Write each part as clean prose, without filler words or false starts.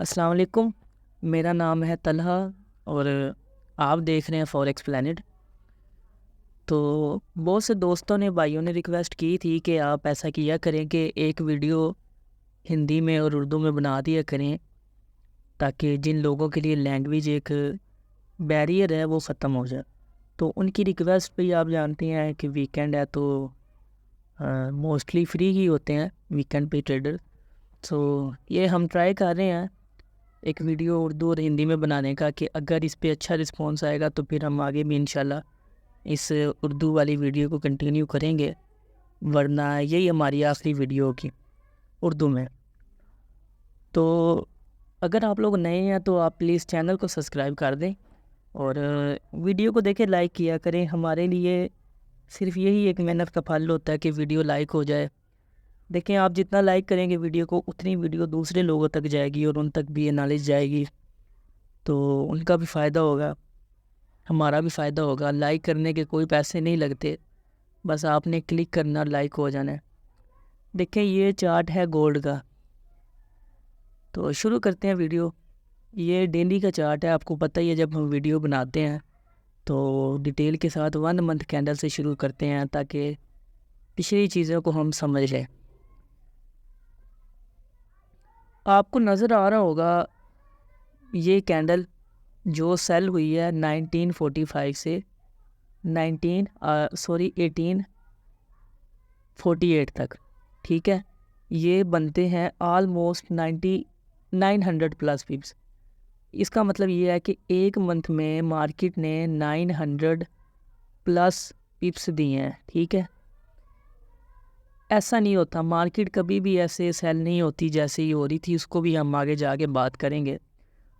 अस्सलाम वालेकुम। मेरा नाम है तलहा और आप देख रहे हैं फॉरेक्स प्लैनेट। तो बहुत से दोस्तों ने भाइयों ने रिक्वेस्ट की थी कि आप ऐसा किया करें कि एक वीडियो हिंदी में और उर्दू में बना दिया करें, ताकि जिन लोगों के लिए लैंग्वेज एक बैरियर है वो ख़त्म हो जाए। तो उनकी रिक्वेस्ट पे आप जानते हैं कि वीकेंड है तो मोस्टली फ्री ही होते हैं वीकेंड पे ट्रेडर। सो ये हम ट्राई कर रहे हैं एक वीडियो उर्दू और हिंदी में बनाने का, कि अगर इस पे अच्छा रिस्पांस आएगा तो फिर हम आगे भी इंशाल्लाह इस उर्दू वाली वीडियो को कंटिन्यू करेंगे, वरना यही हमारी आखिरी वीडियो होगी उर्दू में। तो अगर आप लोग नए हैं तो आप प्लीज़ चैनल को सब्सक्राइब कर दें और वीडियो को देखें, लाइक किया करें। हमारे लिए सिर्फ यही एक मेहनत का फल होता है कि वीडियो लाइक हो जाए। देखें, आप जितना लाइक करेंगे वीडियो को, उतनी वीडियो दूसरे लोगों तक जाएगी और उन तक भी ये नॉलेज जाएगी, तो उनका भी फ़ायदा होगा, हमारा भी फ़ायदा होगा। लाइक करने के कोई पैसे नहीं लगते, बस आपने क्लिक करना, लाइक हो जाना है। देखें, ये चार्ट है गोल्ड का। तो शुरू करते हैं वीडियो। ये डेली का चार्ट है। आपको पता ही है, जब हम वीडियो बनाते हैं तो डिटेल के साथ 1 मंथ कैंडल से शुरू करते हैं, ताकि पिछली चीज़ों को हम समझ लें। आपको नज़र आ रहा होगा ये कैंडल जो सेल हुई है 1945 से 1848 तक, ठीक है। ये बनते हैं आलमोस्ट 900 प्लस पिप्स। इसका मतलब ये है कि एक मंथ में मार्केट ने 900 प्लस पिप्स दिए हैं, ठीक है। ऐसा नहीं होता, मार्केट कभी भी ऐसे सेल नहीं होती जैसे ही हो रही थी, उसको भी हम आगे जाके बात करेंगे।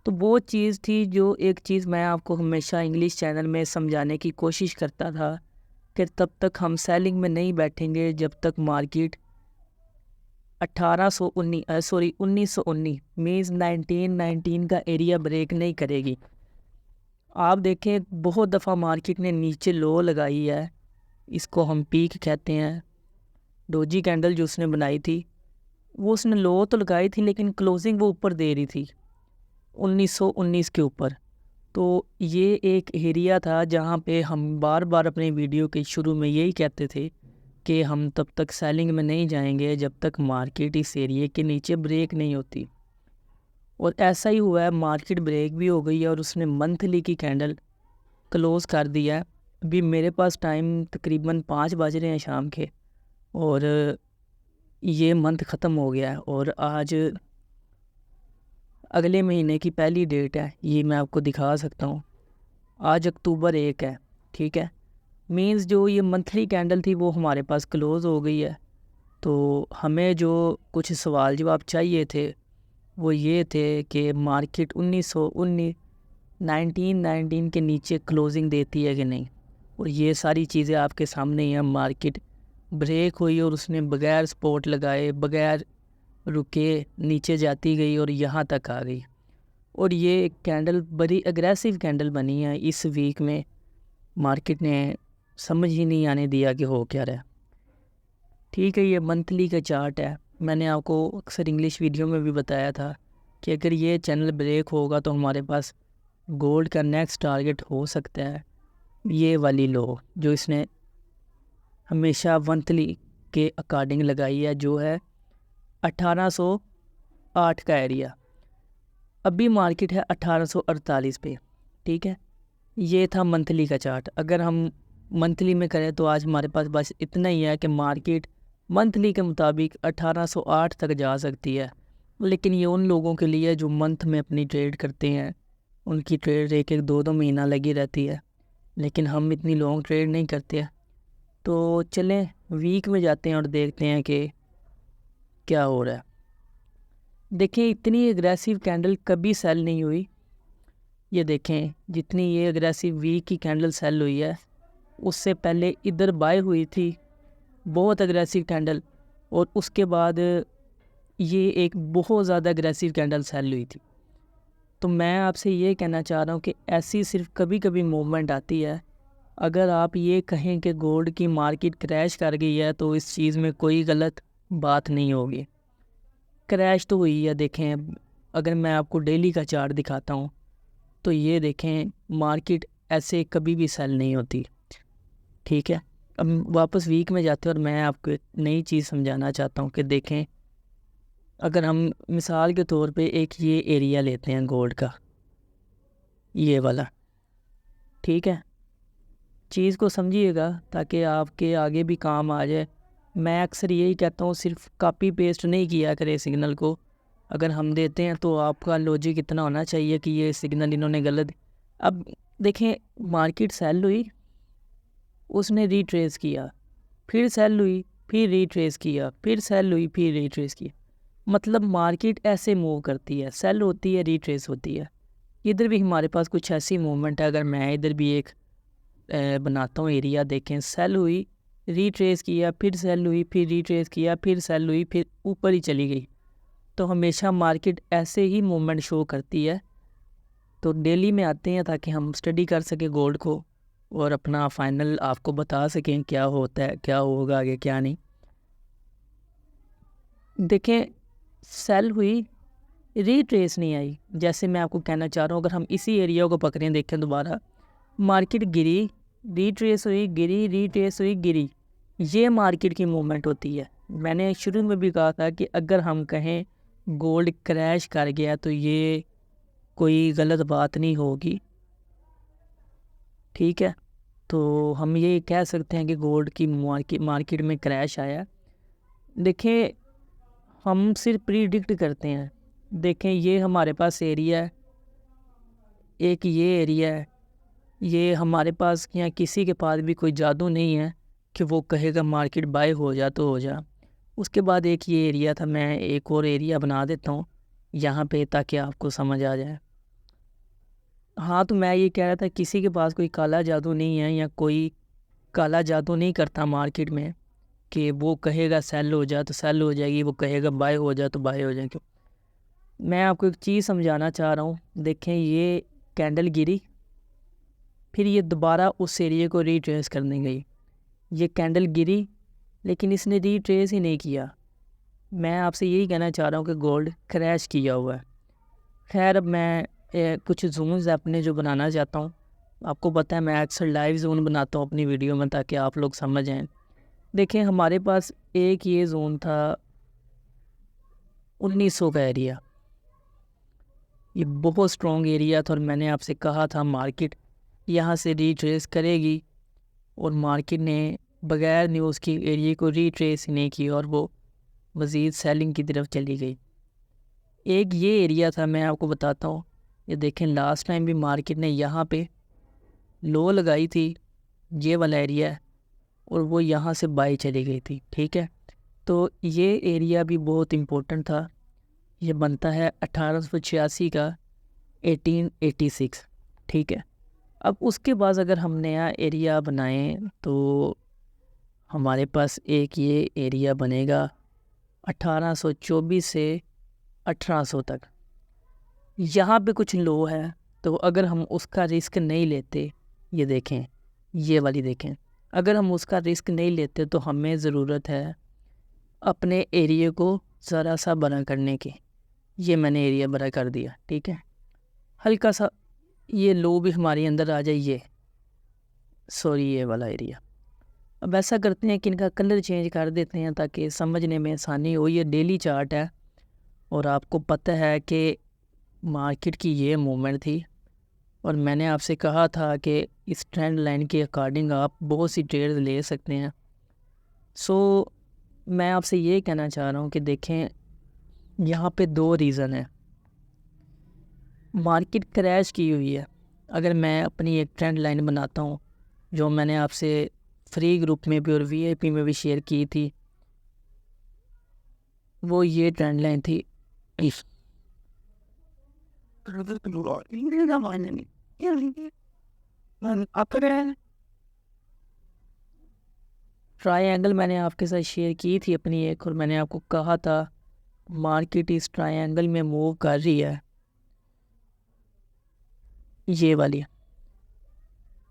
तो वो चीज़ थी जो एक चीज़ मैं आपको हमेशा इंग्लिश चैनल में समझाने की कोशिश करता था कि तब तक हम सेलिंग में नहीं बैठेंगे जब तक मार्केट 1919 मीन्स 1919 का एरिया ब्रेक नहीं करेगी। आप देखें, बहुत दफ़ा मार्केट ने नीचे लो लगाई है, इसको हम पीक कहते हैं। डोजी कैंडल जो उसने बनाई थी, वो उसने लो तो लगाई थी लेकिन क्लोजिंग वो ऊपर दे रही थी 1919 के ऊपर। तो ये एक एरिया था जहाँ पे हम बार बार अपने वीडियो के शुरू में यही कहते थे कि हम तब तक सेलिंग में नहीं जाएंगे जब तक मार्केट इस एरिया के नीचे ब्रेक नहीं होती। और ऐसा ही हुआ है, मार्केट ब्रेक भी हो गई है और उसने मंथली की कैंडल क्लोज़ कर दिया है। अभी मेरे पास टाइम तकरीबन 5 बज रहे हैं शाम के, और ये मंथ ख़त्म हो गया है और आज अगले महीने की पहली डेट है। ये मैं आपको दिखा सकता हूँ, आज अक्टूबर 1 है, ठीक है। मींस जो ये मंथली कैंडल थी वो हमारे पास क्लोज़ हो गई है। तो हमें जो कुछ सवाल जवाब चाहिए थे वो ये थे कि मार्केट 1919 के नीचे क्लोजिंग देती है कि नहीं। और ये सारी चीज़ें आपके सामने ही हैं। मार्केट ब्रेक हुई और उसने बगैर सपोर्ट लगाए, बगैर रुके नीचे जाती गई और यहाँ तक आ गई। और ये कैंडल बड़ी अग्रेसिव कैंडल बनी है। इस वीक में मार्केट ने समझ ही नहीं आने दिया कि हो क्या रहा है, ठीक है। ये मंथली का चार्ट है। मैंने आपको अक्सर इंग्लिश वीडियो में भी बताया था कि अगर ये चैनल ब्रेक होगा तो हमारे पास गोल्ड का नेक्स्ट टारगेट हो सकता है ये वाली लो, जो इसने हमेशा मंथली के अकॉर्डिंग लगाई है, जो है 1808 का एरिया। अभी मार्केट है 1848 पे, ठीक है। ये था मंथली का चार्ट। अगर हम मंथली में करें तो आज हमारे पास बस इतना ही है कि मार्केट मंथली के मुताबिक 1808 तक जा सकती है। लेकिन ये उन लोगों के लिए जो मंथ में अपनी ट्रेड करते हैं, उनकी ट्रेड एक एक दो दो महीना लगी रहती है। लेकिन हम इतनी लॉन्ग ट्रेड नहीं करते हैं। तो चलें वीक में जाते हैं और देखते हैं कि क्या हो रहा है। देखें, इतनी एग्रेसिव कैंडल कभी सेल नहीं हुई। ये देखें, जितनी ये एग्रेसिव वीक की कैंडल सेल हुई है, उससे पहले इधर बाय हुई थी बहुत एग्रेसिव कैंडल, और उसके बाद ये एक बहुत ज़्यादा एग्रेसिव कैंडल सेल हुई थी। तो मैं आपसे ये कहना चाह रहा हूँ कि ऐसी सिर्फ कभी कभी मूवमेंट आती है। अगर आप ये कहें कि गोल्ड की मार्केट क्रैश कर गई है तो इस चीज़ में कोई गलत बात नहीं होगी। क्रैश तो हुई है। देखें, अगर मैं आपको डेली का चार्ट दिखाता हूँ तो ये देखें, मार्केट ऐसे कभी भी सेल नहीं होती, ठीक है। अब वापस वीक में जाते हैं और मैं आपको एक नई चीज़ समझाना चाहता हूँ कि देखें, अगर हम मिसाल के तौर पे एक ये एरिया लेते हैं गोल्ड का, ये वाला, ठीक है। चीज़ को समझिएगा ताकि आपके आगे भी काम आ जाए। मैं अक्सर यही कहता हूँ, सिर्फ कॉपी पेस्ट नहीं किया करें सिग्नल को। अगर हम देते हैं तो आपका लॉजिक इतना होना चाहिए कि ये सिग्नल इन्होंने गलत। अब देखें, मार्केट सेल हुई, उसने रिट्रेस किया, फिर सेल हुई, फिर रिट्रेस किया, फिर सेल हुई, फिर रिट्रेस किया। मतलब मार्केट ऐसे मूव करती है, सेल होती है, रिट्रेस होती है। इधर भी हमारे पास कुछ ऐसी मूवमेंट है। अगर मैं इधर भी एक बनाता हूँ एरिया, देखें, सेल हुई, रिट्रेस किया, फिर सेल हुई, फिर रिट्रेस किया, फिर सेल हुई, फिर ऊपर ही चली गई। तो हमेशा मार्केट ऐसे ही मूवमेंट शो करती है। तो डेली में आते हैं ताकि हम स्टडी कर सकें गोल्ड को और अपना फाइनल आपको बता सकें क्या होता है, क्या होगा आगे, क्या नहीं। देखें, सेल हुई, रिट्रेस नहीं आई। जैसे मैं आपको कहना चाह रहा हूँ, अगर हम इसी एरिया को पकड़ें, देखें दोबारा, मार्केट गिरी, रिट्रेस हुई, गिरी, रिट्रेस हुई, गिरी। ये मार्केट की मूवमेंट होती है। मैंने शुरू में भी कहा था कि अगर हम कहें गोल्ड क्रैश कर गया तो ये कोई गलत बात नहीं होगी, ठीक है। तो हम ये कह सकते हैं कि गोल्ड की मार्केट में क्रैश आया। देखें, हम सिर्फ प्रिडिक्ट करते हैं। देखें, ये हमारे पास एरिया है, एक ये एरिया है। ये हमारे पास या किसी के पास भी कोई जादू नहीं है कि वो कहेगा मार्केट बाय हो जा तो हो जा। उसके बाद एक ये एरिया था, मैं एक और एरिया बना देता हूँ यहाँ पे ताकि आपको समझ आ जाए। हाँ, तो मैं ये कह रहा था, किसी के पास कोई काला जादू नहीं है या कोई काला जादू नहीं करता मार्केट में कि वो कहेगा सेल हो जा तो सेल हो जाएगी, वो कहेगा बाय हो जा तो बाय हो जाएगी। मैं आपको एक चीज़ समझाना चाह रहा हूँ। देखें, ये कैंडल गिरी, फिर ये दोबारा उस एरिया को रिट्रेस करने गई। ये कैंडल गिरी लेकिन इसने रिट्रेस ही नहीं किया। मैं आपसे यही कहना चाह रहा हूँ कि गोल्ड क्रैश किया हुआ है। खैर, अब मैं कुछ जोन्स अपने जो बनाना चाहता हूँ। आपको पता है मैं अक्सर लाइव जोन बनाता हूँ अपनी वीडियो में ताकि आप लोग समझ आएँ। देखें, हमारे पास एक ये जोन था 1900 का एरिया, ये बहुत स्ट्रॉन्ग एरिया था और मैंने आपसे कहा था मार्केट यहाँ से रिट्रेस करेगी, और मार्केट ने बगैर न्यूज़ की एरिया को रिट्रेस ही नहीं की और वो मज़ीद सेलिंग की तरफ चली गई। एक ये एरिया था, मैं आपको बताता हूँ। ये देखें, लास्ट टाइम भी मार्केट ने यहाँ पे लो लगाई थी, ये वाला एरिया है, और वो यहाँ से बाई चली गई थी, ठीक है। तो ये एरिया भी बहुत इम्पोर्टेंट था। ये बनता है 1886 का 1886, ठीक है। अब उसके बाद अगर हम नया एरिया बनाएं तो हमारे पास एक ये एरिया बनेगा 1824 से 1800 तक। यहाँ पे कुछ लो है, तो अगर हम उसका रिस्क नहीं लेते, ये देखें, ये वाली देखें, अगर हम उसका रिस्क नहीं लेते तो हमें ज़रूरत है अपने एरिया को ज़रा सा बड़ा करने की। ये मैंने एरिया बड़ा कर दिया, ठीक है। हल्का सा ये लो भी हमारे अंदर आ जाए, ये वाला एरिया। अब ऐसा करते हैं कि इनका कलर चेंज कर देते हैं ताकि समझने में आसानी हो। ये डेली चार्ट है और आपको पता है कि मार्केट की ये मूवमेंट थी, और मैंने आपसे कहा था कि इस ट्रेंड लाइन के अकॉर्डिंग आप बहुत सी ट्रेड ले सकते हैं। सो मैं आपसे ये कहना चाह रहा हूँ कि देखें, यहाँ पे दो रीज़न है। मार्केट क्रैश की हुई है। अगर मैं अपनी एक ट्रेंड लाइन बनाता हूँ जो मैंने आपसे फ्री ग्रुप में भी और वीआईपी में भी शेयर की थी, वो ये ट्रेंड लाइन थी। ट्रायंगल मैंने आपके साथ शेयर की थी अपनी एक, और मैंने आपको कहा था मार्केट इस ट्रायंगल में मूव कर रही है, ये वाली,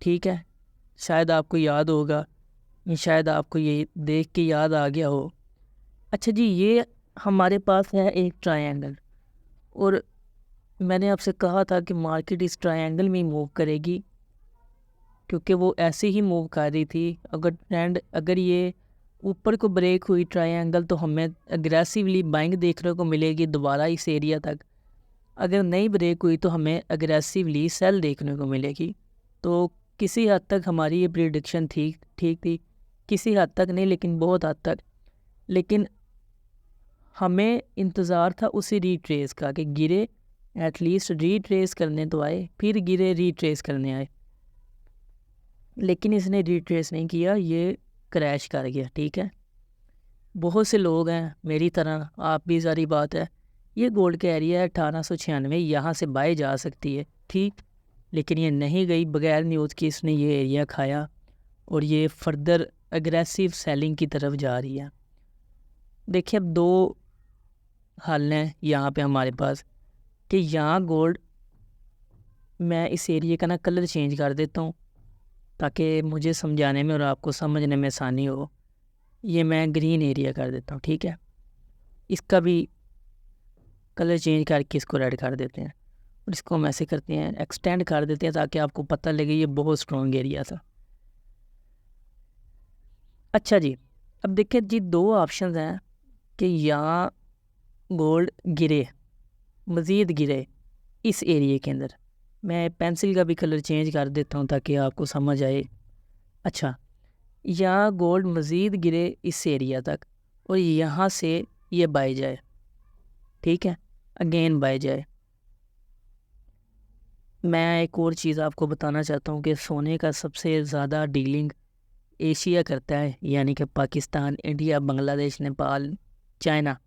ठीक है। शायद आपको याद होगा, शायद आपको ये देख के याद आ गया हो। अच्छा जी, ये हमारे पास है एक ट्रायंगल, और मैंने आपसे कहा था कि मार्केट इस ट्रायंगल में ही मूव करेगी, क्योंकि वो ऐसे ही मूव कर रही थी। अगर ये ऊपर को ब्रेक हुई ट्रायंगल तो हमें अग्रेसिवली बाइंग देखने को मिलेगी दोबारा इस एरिया तक। अगर नहीं ब्रेक हुई तो हमें अग्रेसिवली सेल देखने को मिलेगी। तो किसी हद तक हमारी ये प्रिडिक्शन ठीक थी, किसी हद तक नहीं लेकिन बहुत हद तक। लेकिन हमें इंतज़ार था उसी रीट्रेस का कि गिरे, एटलीस्ट रीट्रेस करने तो आए, फिर गिरे रीट्रेस करने आए। लेकिन इसने रीट्रेस नहीं किया, ये क्रैश कर गया। ठीक है, बहुत से लोग हैं मेरी तरह, आप भी, सारी बात है, ये गोल्ड का एरिया है 1896, यहाँ से बाई जा सकती है, ठीक। लेकिन ये नहीं गई, बगैर न्यूज़ की इसने ये एरिया खाया और ये फर्दर अग्रेसिव सेलिंग की तरफ जा रही है। देखिए, अब दो हल हैं यहाँ पे हमारे पास कि यहाँ गोल्ड, मैं इस एरिया का ना कलर चेंज कर देता हूँ ताकि मुझे समझाने में और आपको समझने में आसानी हो। ये मैं ग्रीन एरिया कर देता हूँ, ठीक है। इसका भी कलर चेंज करके इसको रेड कर देते हैं और इसको हम ऐसे करते हैं, एक्सटेंड कर देते हैं ताकि आपको पता लगे ये बहुत स्ट्रॉन्ग एरिया था। अच्छा जी, अब देखिए जी, दो ऑप्शन हैं कि यहाँ गोल्ड गिरे, मज़ीद गिरे इस एरिया के अंदर। मैं पेंसिल का भी कलर चेंज कर देता हूँ ताकि आपको समझ आए। अच्छा, यहाँ गोल्ड मज़ीद गिरे इस एरिया तक और यहाँ से ये बाई जाए, ठीक है, अगेन बाई जाए। मैं एक और चीज़ आपको बताना चाहता हूँ कि सोने का सबसे ज़्यादा डीलिंग एशिया करता है, यानी कि पाकिस्तान, इंडिया, बांग्लादेश, नेपाल, चाइना।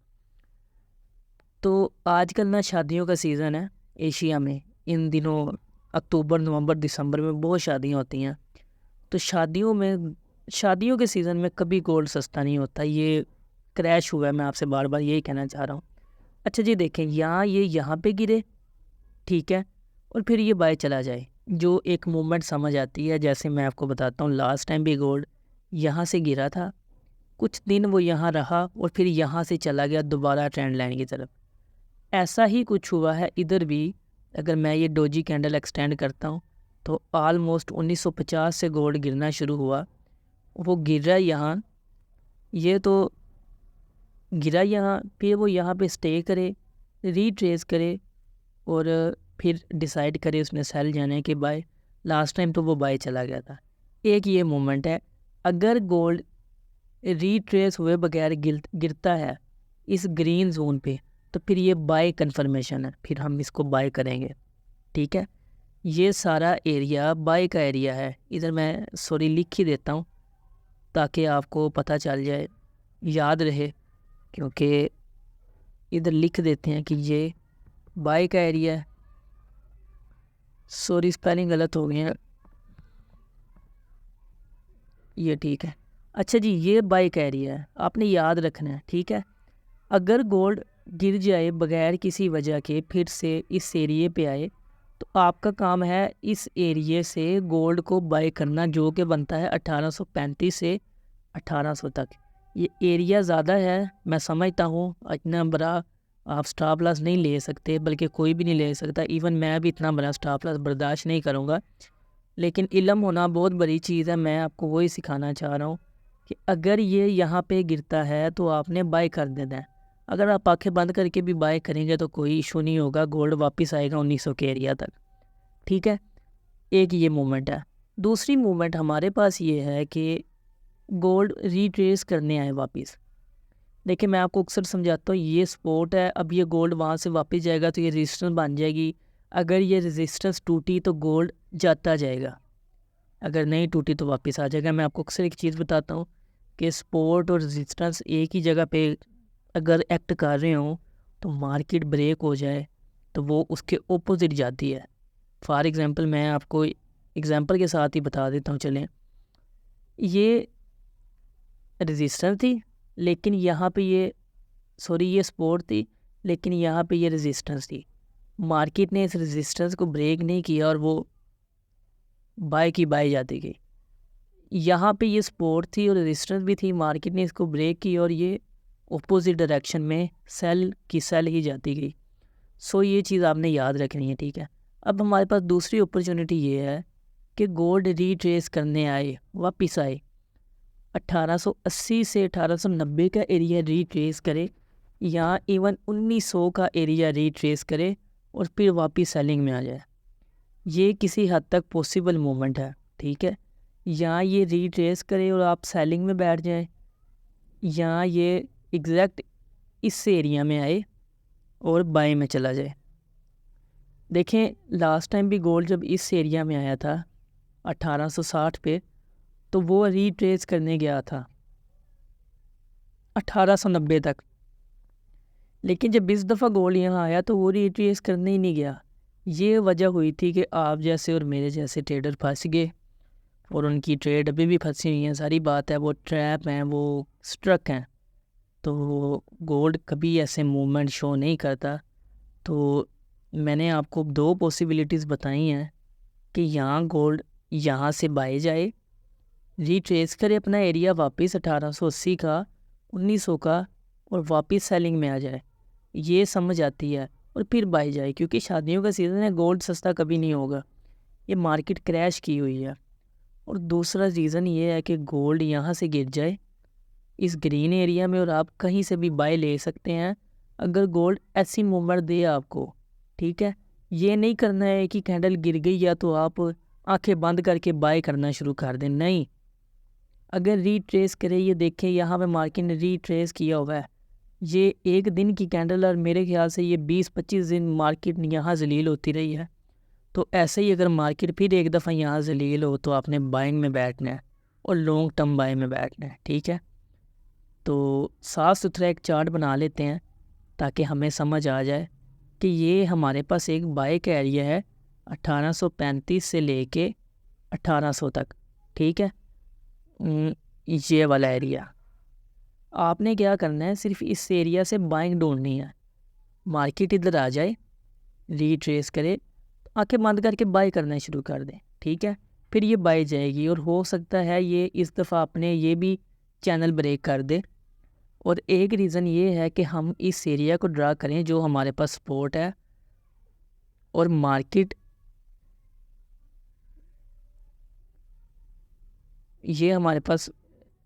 तो आजकल ना शादियों का सीज़न है एशिया में। इन दिनों अक्टूबर, नवंबर, दिसंबर में बहुत शादियाँ होती हैं। तो शादियों के सीज़न में कभी गोल्ड सस्ता नहीं होता, ये क्रैश हुआ है, मैं आपसे बार बार यही कहना चाह रहा हूँ। अच्छा जी, देखें, यहाँ पे गिरे, ठीक है, और फिर ये बाय चला जाए, जो एक मूवमेंट समझ आती है। जैसे मैं आपको बताता हूँ, लास्ट टाइम भी गोल्ड यहाँ से गिरा था, कुछ दिन वो यहाँ रहा और फिर यहाँ से चला गया दोबारा ट्रेंड लाइन की तरफ। ऐसा ही कुछ हुआ है इधर भी। अगर मैं ये डोजी कैंडल एक्सटेंड करता हूँ तो ऑलमोस्ट 1950 से गोल्ड गिरना शुरू हुआ। वो गिरा यहाँ, ये तो गिरा यहाँ, फिर वो यहाँ पे स्टे करे, रीट्रेस करे और फिर डिसाइड करे उसने सेल जाने के बाय। लास्ट टाइम तो वो बाय चला गया था। एक ये मोमेंट है। अगर गोल्ड रीट्रेस हुए बगैर गिरता है इस ग्रीन जोन पे तो फिर ये बाय कन्फर्मेशन है, फिर हम इसको बाय करेंगे, ठीक है। ये सारा एरिया बाय का एरिया है। इधर मैं लिख ही देता हूँ ताकि आपको पता चल जाए, याद रहे, क्योंकि इधर लिख देते हैं कि ये बाय का एरिया है। स्पेलिंग गलत हो गई है, ये ठीक है। अच्छा जी, ये बाय का एरिया है, आपने याद रखना है, ठीक है। अगर गोल्ड गिर जाए बगैर किसी वजह के, फिर से इस एरिए पे आए, तो आपका काम है इस एरिए से गोल्ड को बाय करना, जो कि बनता है 1835 से 1800 तक। ये एरिया ज़्यादा है, मैं समझता हूँ, इतना बड़ा आप स्टॉप लॉस नहीं ले सकते, बल्कि कोई भी नहीं ले सकता। इवन मैं भी इतना बड़ा स्टॉप लॉस बर्दाश्त नहीं करूँगा। लेकिन इल्म होना बहुत बड़ी चीज़ है, मैं आपको वही सिखाना चाह रहा हूँ कि अगर ये यहाँ पे गिरता है तो आपने बाय कर देना है। अगर आप आंखें बंद करके भी बाय करेंगे तो कोई इशू नहीं होगा, गोल्ड वापस आएगा 1900 के एरिया तक, ठीक है। एक ये मूवमेंट है। दूसरी मूवमेंट हमारे पास ये है कि गोल्ड रीट्रेस करने आए वापस। देखिए, मैं आपको अक्सर समझाता हूँ, ये सपोर्ट है, अब ये गोल्ड वहाँ से वापस जाएगा तो ये रेजिस्टेंस बन जाएगी। अगर ये रेजिस्टेंस टूटी तो गोल्ड जाता जाएगा, अगर नहीं टूटी तो वापस आ जाएगा। मैं आपको अक्सर एक चीज़ बताता हूँ कि सपोर्ट और रेजिस्टेंस एक ही जगह पे अगर एक्ट कर रहे हों तो मार्केट ब्रेक हो जाए तो वो उसके ओपोजिट जाती है। फॉर एग्ज़ाम्पल, मैं आपको एग्ज़ाम्पल के साथ ही बता देता हूँ, चलें। ये रेजिस्टेंस थी, लेकिन यहाँ पे ये सपोर्ट थी, लेकिन यहाँ पे ये रेजिस्टेंस थी। मार्केट ने इस रेजिस्टेंस को ब्रेक नहीं किया और वो बाय की बाय जाती गई। यहाँ पे ये सपोर्ट थी और रेजिस्टेंस भी थी, मार्केट ने इसको ब्रेक की और ये अपोजिट डायरेक्शन में सेल ही जाती गई। सो ये चीज़ आपने याद रखनी है, ठीक है। अब हमारे पास दूसरी अपॉर्चुनिटी ये है कि गोल्ड रीट्रेस करने आए, वापस आए, 1880 से 1890 का एरिया रीट्रेस करे या इवन 1900 का एरिया रीट्रेस करे और फिर वापस सेलिंग में आ जाए। ये किसी हद तक पॉसिबल मूवमेंट है, ठीक है। या ये रीट्रेस करे और आप सेलिंग में बैठ जाएं, या ये एग्जैक्ट इस एरिया में आए और बाय में चला जाए। देखें लास्ट टाइम भी गोल्ड जब इस एरिया में आया था 1860 पे, तो वो रीट्रेस करने गया था 1890 तक, लेकिन जब इस दफ़ा गोल्ड यहाँ आया तो वो रीट्रेस करने ही नहीं गया। ये वजह हुई थी कि आप जैसे और मेरे जैसे ट्रेडर फंस गए और उनकी ट्रेड अभी भी फंसी हुई है। सारी बात है वो ट्रैप हैं, वो स्ट्रक हैं। तो गोल्ड कभी ऐसे मूवमेंट शो नहीं करता। तो मैंने आपको दो पॉसिबिलिटीज़ बताई हैं कि यहाँ गोल्ड यहाँ से बाय जाए, रीट्रेस करे अपना एरिया वापस 1880 का, 1900 का, और वापस सेलिंग में आ जाए, ये समझ आती है, और फिर बाय जाए। क्योंकि शादियों का सीज़न है, गोल्ड सस्ता कभी नहीं होगा, ये मार्केट क्रैश की हुई है। और दूसरा रीज़न ये है कि गोल्ड यहाँ से गिर जाए इस ग्रीन एरिया में और आप कहीं से भी बाय ले सकते हैं अगर गोल्ड ऐसी मूवमेंट दे आपको, ठीक है। ये नहीं करना है कि कैंडल गिर गई या तो आप आंखें बंद करके बाय करना शुरू कर दें, नहीं। अगर रीट्रेस करें, ये देखें यहाँ पे मार्केट ने रीट्रेस किया हुआ है, ये एक दिन की कैंडल, और मेरे ख्याल से ये 20-25 दिन मार्केट यहाँ जलील होती रही है। तो ऐसे ही अगर मार्केट फिर एक दफ़ा यहाँ जलील हो तो आपने बाइंग में बैठना है और लॉन्ग टर्म बाय में बैठना है, ठीक है। तो साफ़ सुथरा एक चार्ट बना लेते हैं ताकि हमें समझ आ जाए कि ये हमारे पास एक बाय का एरिया है 1835 से लेके 1800 तक, ठीक है। ये वाला एरिया आपने क्या करना है, सिर्फ इस एरिया से बाइंग ढूंढनी है। मार्केट इधर आ जाए, रीट्रेस करे, आंखें बंद करके बाय करना शुरू कर दें, ठीक है। फिर ये बाय जाएगी और हो सकता है ये इस दफ़ा अपने ये भी चैनल ब्रेक कर दे। और एक रीज़न ये है कि हम इस एरिया को ड्रा करें जो हमारे पास सपोर्ट है, और मार्केट ये हमारे पास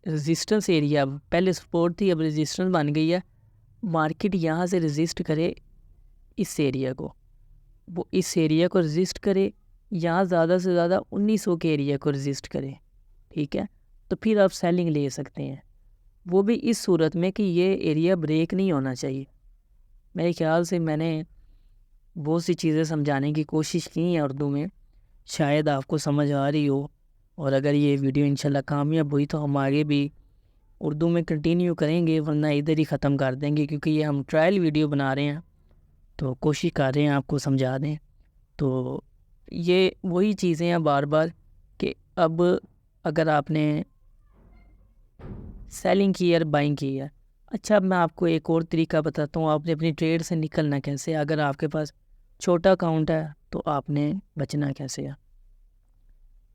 रेजिस्टेंस एरिया, पहले सपोर्ट थी अब रेजिस्टेंस बन गई है। मार्केट यहाँ से रेजिस्ट करे इस एरिया को, वो इस एरिया को रेजिस्ट करे, यहाँ ज़्यादा से ज़्यादा 1900 के एरिया को रेजिस्ट करे, ठीक है। तो फिर आप सेलिंग ले सकते हैं, वो भी इस सूरत में कि ये एरिया ब्रेक नहीं होना चाहिए। मेरे ख्याल से मैंने बहुत सी चीज़ें समझाने की कोशिश की हैं उर्दू में, शायद आपको समझ आ रही हो। और अगर ये वीडियो इंशाल्लाह कामयाब हुई तो हम आगे भी उर्दू में कंटिन्यू करेंगे, वरना इधर ही ख़त्म कर देंगे, क्योंकि ये हम ट्रायल वीडियो बना रहे हैं तो कोशिश कर रहे हैं आपको समझा दें। तो ये वही चीज़ें हैं बार बार कि अब अगर आपने सेलिंग की है और बाइंग की है, अच्छा अब मैं आपको एक और तरीका बताता हूँ आपने अपनी ट्रेड से निकलना कैसे। अगर आपके पास छोटा अकाउंट है तो आपने बचना कैसे है।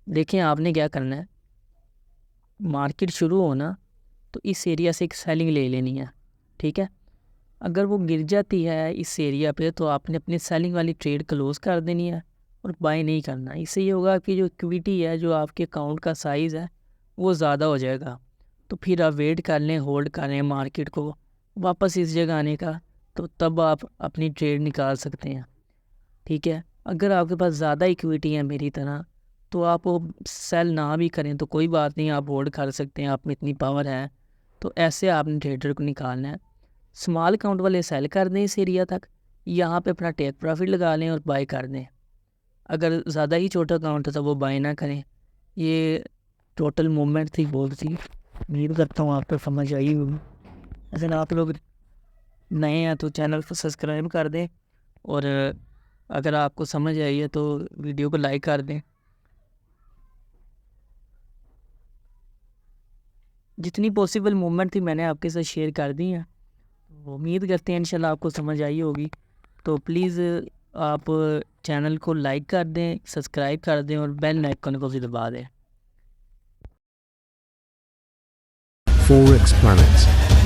देखिए आपने क्या करना है, मार्केट शुरू होना तो इस एरिया से एक सेलिंग ले लेनी है, ठीक है। अगर वो गिर जाती है इस एरिया पे तो आपने अपनी सेलिंग वाली ट्रेड क्लोज कर देनी है और बाय नहीं करना। इससे ये होगा कि जो इक्विटी है, जो आपके अकाउंट का साइज़ है, वो ज़्यादा हो जाएगा। तो फिर आप वेट कर लें, होल्ड कर लें मार्केट को वापस इस जगह आने का, तो तब आप अपनी ट्रेड निकाल सकते हैं, ठीक है। अगर आपके पास ज़्यादा इक्विटी है मेरी तरह, तो आप वो सेल ना भी करें तो कोई बात नहीं, आप होल्ड कर सकते हैं, आप में इतनी पावर है। तो ऐसे आपने ट्रेडर को निकालना है। स्मॉल अकाउंट वाले सेल कर दें इस एरिया तक, यहाँ पे अपना टेक प्रॉफिट लगा लें और बाय कर दें। अगर ज़्यादा ही छोटा अकाउंट है तो वो बाय ना करें। ये टोटल मूवमेंट थी बहुत सी, उम्मीद करता हूँ आपको समझ आई होगी। अगर आप लोग नए हैं तो चैनल को सब्सक्राइब कर दें, और अगर आपको समझ आई है तो वीडियो को लाइक कर दें। जितनी पॉसिबल मूवमेंट थी मैंने आपके साथ शेयर कर दी हैं, तो उम्मीद करते हैं इंशाल्लाह आपको समझ आई होगी। तो प्लीज़ आप चैनल को लाइक कर दें, सब्सक्राइब कर दें और बेल आइकन को भी दबा दें। Forex Planet.